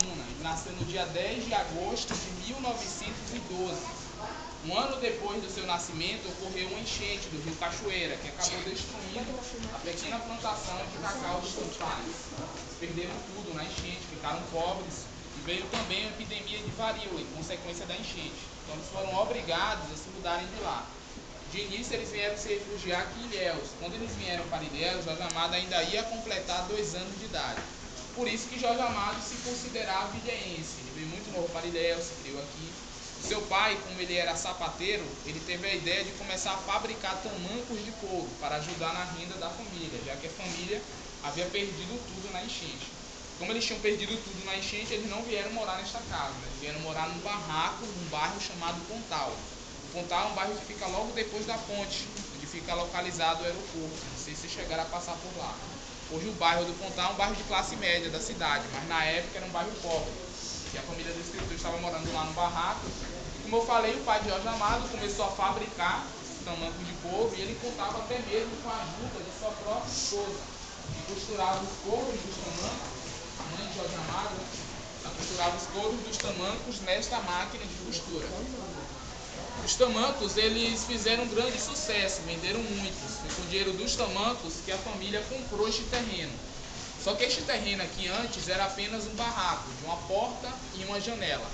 Itaúna. Ele nasceu no dia 10 de agosto de 1912. Um ano depois do seu nascimento, ocorreu uma enchente do rio Cachoeira, que acabou destruindo a pequena plantação de cacau dos seus pais. Eles perderam tudo na enchente, ficaram pobres, e veio também a epidemia de varíola, em consequência da enchente. Então eles foram obrigados a se mudarem de lá. De início eles vieram se refugiar aqui em Ilhéus. Quando eles vieram para Ilhéus, Jorge Amado ainda ia completar 2 anos de idade. Por isso que Jorge Amado se considerava ilhéense. Ele veio muito novo para Ilhéus, se criou aqui. O seu pai, como ele era sapateiro, ele teve a ideia de começar a fabricar tamancos de couro para ajudar na renda da família, já que a família havia perdido tudo na enchente. Como eles tinham perdido tudo na enchente, eles não vieram morar nesta casa. Eles vieram morar num barraco, num bairro chamado Pontal. Pontal é um bairro que fica logo depois da ponte, onde fica localizado o aeroporto. Não sei se chegaram a passar por lá. Hoje o bairro do Pontal é um bairro de classe média da cidade, mas na época era um bairro pobre. E a família do escritor estava morando lá no barraco. E como eu falei, o pai de Jorge Amado começou a fabricar esse tamanco de couro e ele contava até mesmo com a ajuda de sua própria esposa, que costurava os couros dos tamancos. A mãe de Jorge Amado, ela costurava os couros dos tamancos nesta máquina de costura. Os tamancos, eles fizeram um grande sucesso, venderam muitos. Foi com o dinheiro dos tamancos que a família comprou este terreno. Só que este terreno aqui antes era apenas um barraco, de uma porta e uma janela.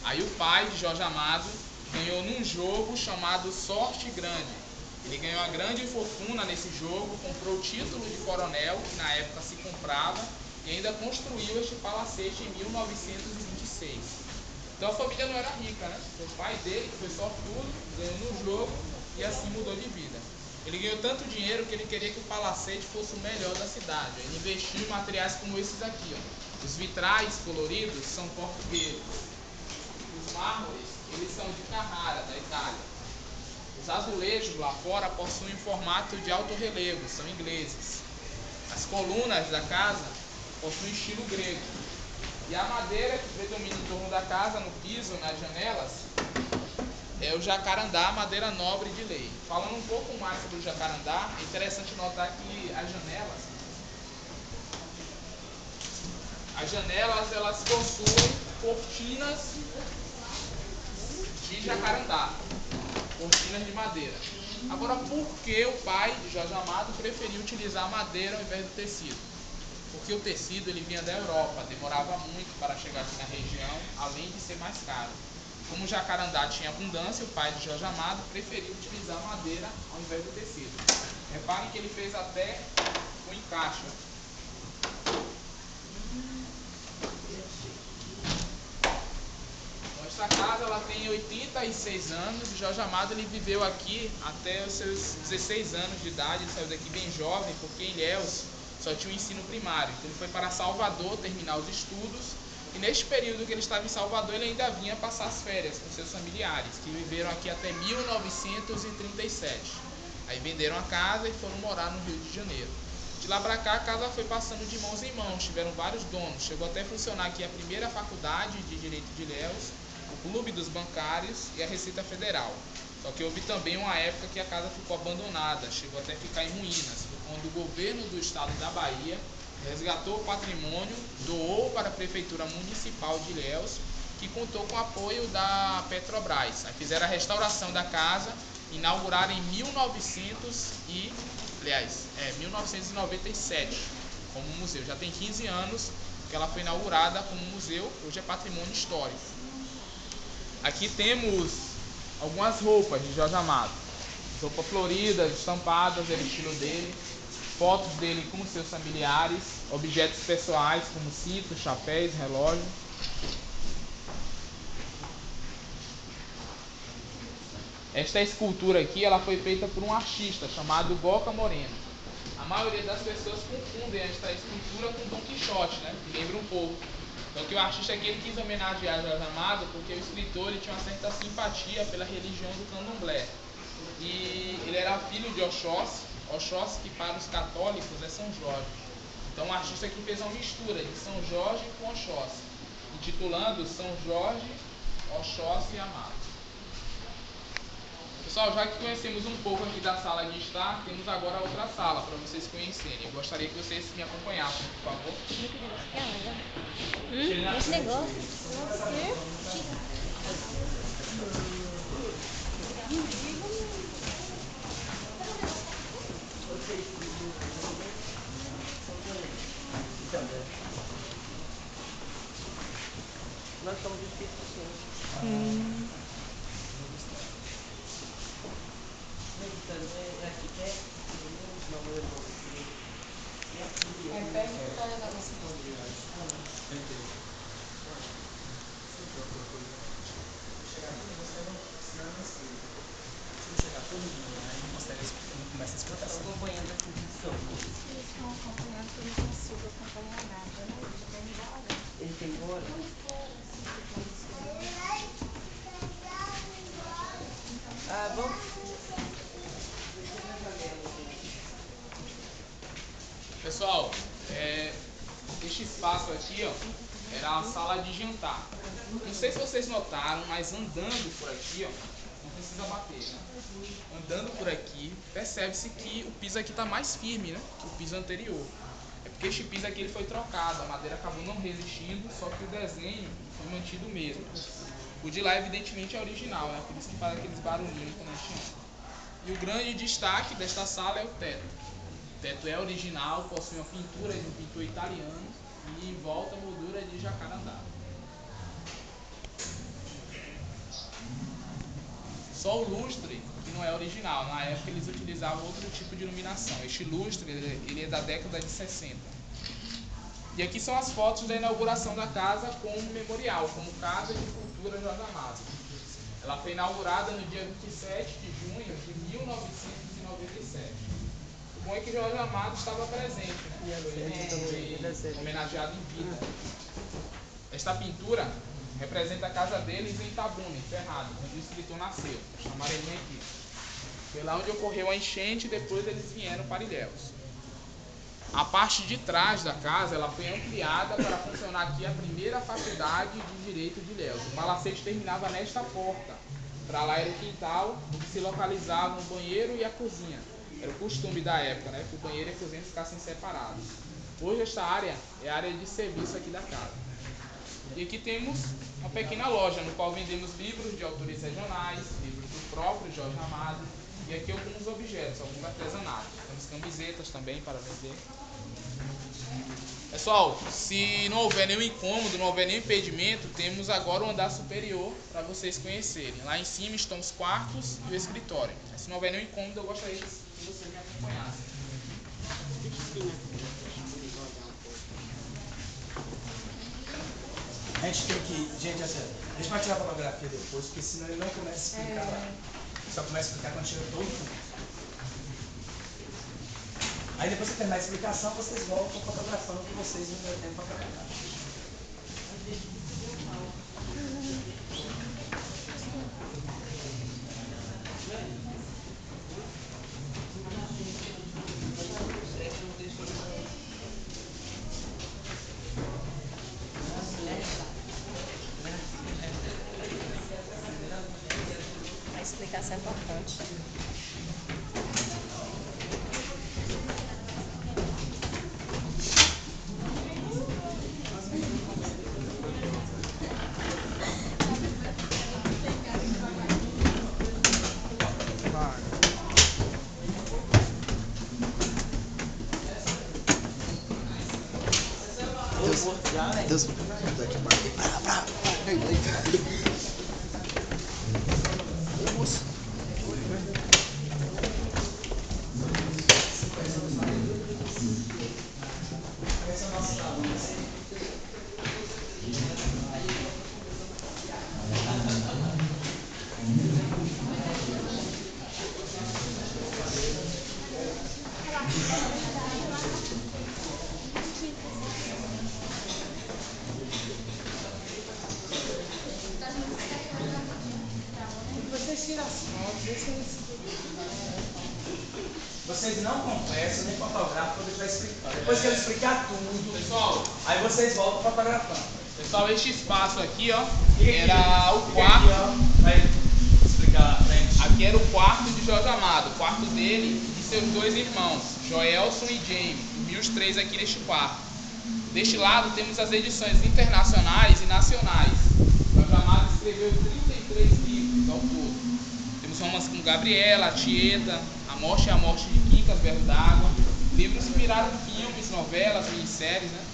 Aí o pai de Jorge Amado ganhou num jogo chamado Sorte Grande. Ele ganhou uma grande fortuna nesse jogo, comprou o título de coronel, que na época se comprava, e ainda construiu este palacete em 1926. Então a família não era rica, né? O pai dele, que foi sortudo, ganhou no jogo e assim mudou de vida. Ele ganhou tanto dinheiro que ele queria que o palacete fosse o melhor da cidade. Ele investiu em materiais como esses aqui, ó. Os vitrais coloridos são portugueses. Os mármores, eles são de Carrara, da Itália. Os azulejos lá fora possuem formato de alto relevo, são ingleses. As colunas da casa possuem estilo grego. E a madeira que predomina em torno da casa, no piso, nas janelas, é o jacarandá, madeira nobre de lei. Falando um pouco mais sobre o jacarandá, é interessante notar que as janelas elas possuem cortinas de jacarandá, cortinas de madeira. Agora, por que o pai de Jorge Amado preferiu utilizar a madeira ao invés do tecido? Porque o tecido ele vinha da Europa, demorava muito para chegar aqui na região, além de ser mais caro. Como o jacarandá tinha abundância, o pai de Jorge Amado preferiu utilizar madeira ao invés do tecido. Reparem que ele fez até o encaixe. Então, esta casa ela tem 86 anos. Jorge Amado ele viveu aqui até os seus 16 anos de idade. Ele saiu daqui bem jovem, porque em Ilhéus só tinha o ensino primário. Então ele foi para Salvador terminar os estudos. E neste período que ele estava em Salvador, ele ainda vinha passar as férias com seus familiares, que viveram aqui até 1937. Aí venderam a casa e foram morar no Rio de Janeiro. De lá para cá, a casa foi passando de mãos em mãos, tiveram vários donos. Chegou até a funcionar aqui a primeira faculdade de Direito de Ilhéus, o Clube dos Bancários e a Receita Federal. Só que houve também uma época que a casa ficou abandonada, chegou até a ficar em ruínas, quando o governo do estado da Bahia resgatou o patrimônio, doou para a Prefeitura Municipal de Ilhéus, que contou com o apoio da Petrobras. Aí fizeram a restauração da casa, inauguraram em 1997 como museu. Já tem 15 anos que ela foi inaugurada como museu, hoje é patrimônio histórico. Aqui temos algumas roupas de Jorge Amado. Roupas floridas, estampadas, é o estilo dele. Fotos dele com seus familiares, objetos pessoais como cintos, chapéus, relógio. Esta escultura aqui ela foi feita por um artista chamado Goca Moreno. A maioria das pessoas confundem esta escultura com Dom Quixote, né? Que lembra um pouco. Só que o artista aqui ele quis homenagear Jorge Amado porque o escritor ele tinha uma certa simpatia pela religião do candomblé. E ele era filho de Oxóssi. Oxóssi, que para os católicos é São Jorge. Então o artista aqui fez uma mistura de São Jorge com Oxóssi, intitulando São Jorge, Oxóssi e Amado. Pessoal, já que conhecemos um pouco aqui da sala de estar, temos agora outra sala para vocês conhecerem. Eu gostaria que vocês me acompanhassem, por favor. Esse negócio. Nós somos do Espírito Santo. Acompanhando a posição. Eles estão acompanhando, eu não consigo acompanhar nada, né? Eles vão embora. Ele tem embora? Ah, bom. Pessoal, este espaço aqui, ó, era a sala de jantar. Não sei se vocês notaram, mas andando por aqui, ó, não precisa bater, né? Andando por aqui, percebe-se que o piso aqui está mais firme, né, que o piso anterior. É porque este piso aqui ele foi trocado, a madeira acabou não resistindo, só que o desenho foi mantido mesmo. O de lá, evidentemente, é original, né? Por isso que faz aqueles barulhinhos quando a gente anda. E o grande destaque desta sala é o teto. O teto é original, possui uma pintura de um pintor italiano e em volta a moldura de jacarandá. Só o lustre que não é original. Na época eles utilizavam outro tipo de iluminação. Este lustre ele é da década de 60. E aqui são as fotos da inauguração da casa como memorial, como Casa de Cultura Jorge Amado. Ela foi inaugurada no dia 27 de junho de 1997. O bom é que Jorge Amado estava presente, né? Foi homenageado em vida. Esta pintura representa a casa deles em Itabuna, em Ferrado, onde o escritor nasceu. Chamaram ele aqui. Foi lá onde ocorreu a enchente e depois eles vieram para Ilhéus. A parte de trás da casa ela foi ampliada para funcionar aqui a primeira faculdade de Direito de Ilhéus. O palacete terminava nesta porta. Para lá era o quintal, onde se localizavam o banheiro e a cozinha. Era o costume da época, né, que o banheiro e a cozinha ficassem separados. Hoje esta área é a área de serviço aqui da casa. E aqui temos uma pequena loja, no qual vendemos livros de autores regionais, livros do próprio Jorge Amado, e aqui alguns objetos, alguns artesanatos. Temos camisetas também para vender. Pessoal, se não houver nenhum incômodo, não houver nenhum impedimento, temos agora o andar superior para vocês conhecerem. Lá em cima estão os quartos e o escritório. Se não houver nenhum incômodo, eu gostaria que vocês me acompanhassem. A gente tem que, gente, assim, a gente vai tirar a fotografia depois, porque senão ele não começa a explicar lá. Só começa a explicar quando chega todo mundo. Aí depois que terminar a explicação, vocês voltam fotografando que vocês não têm tempo para trabalhar. A explicação é importante. Deus. Vocês tiram as fotos, vocês não conversam, nem fotografam quando ele vai explicar. Depois que ele explicar tudo, Pessoal, aí vocês voltam fotografando. pessoal, este espaço aqui, ó, era o quarto. Aqui, ó, vai explicar a frente. aqui era o quarto de Jorge Amado, o quarto dele e seus dois irmãos, Joelson e Jaime. Dormiam os três aqui neste quarto. Deste lado temos as edições internacionais e nacionais. Jorge Amado escreveu 33 livros ao todo. Temos romances com Gabriela, a Tieta, A Morte e a Morte de Quincas, Berro d'Água. Livros que viraram filmes, novelas, minisséries, né?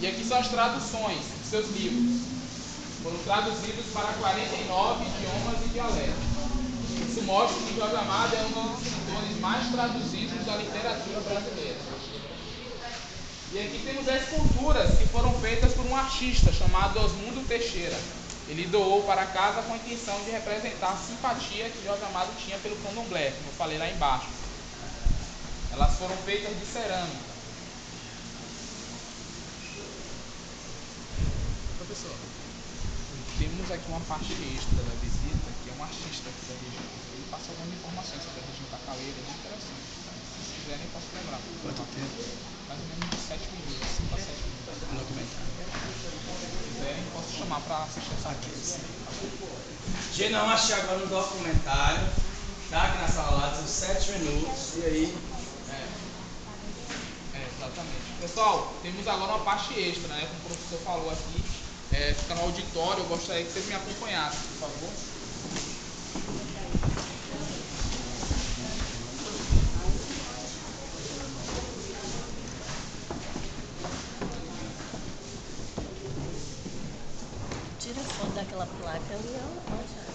E aqui são as traduções de seus livros. Foram traduzidos para 49 idiomas e dialetos. Isso mostra que Jorge Amado é um dos escritores mais traduzidos da literatura brasileira. E aqui temos as esculturas que foram feitas por um artista chamado Osmundo Teixeira. Ele doou para casa com a intenção de representar a simpatia que Jorge Amado tinha pelo candomblé, como eu falei lá embaixo. Elas foram feitas de cerâmica. Professor, temos aqui uma parte extra da visita, que é um artista aqui da região. Ele passa algumas informações sobre a região da Caueira, bem interessante. Se quiserem, posso lembrar. Quanto tempo? Mais ou menos de 7 minutos, 5 a 7 minutos. Um documentário. Se quiserem, posso chamar para assistir essa Aqui, vez. Gente, nós vamos assistir agora um documentário. Tá aqui na sala lá, são 7 minutos. E aí? Exatamente. Pessoal, temos agora uma parte extra, né? Como o professor falou aqui. Fica no auditório, eu gostaria que vocês me acompanhassem, por favor. Tira foto daquela placa ali, ó.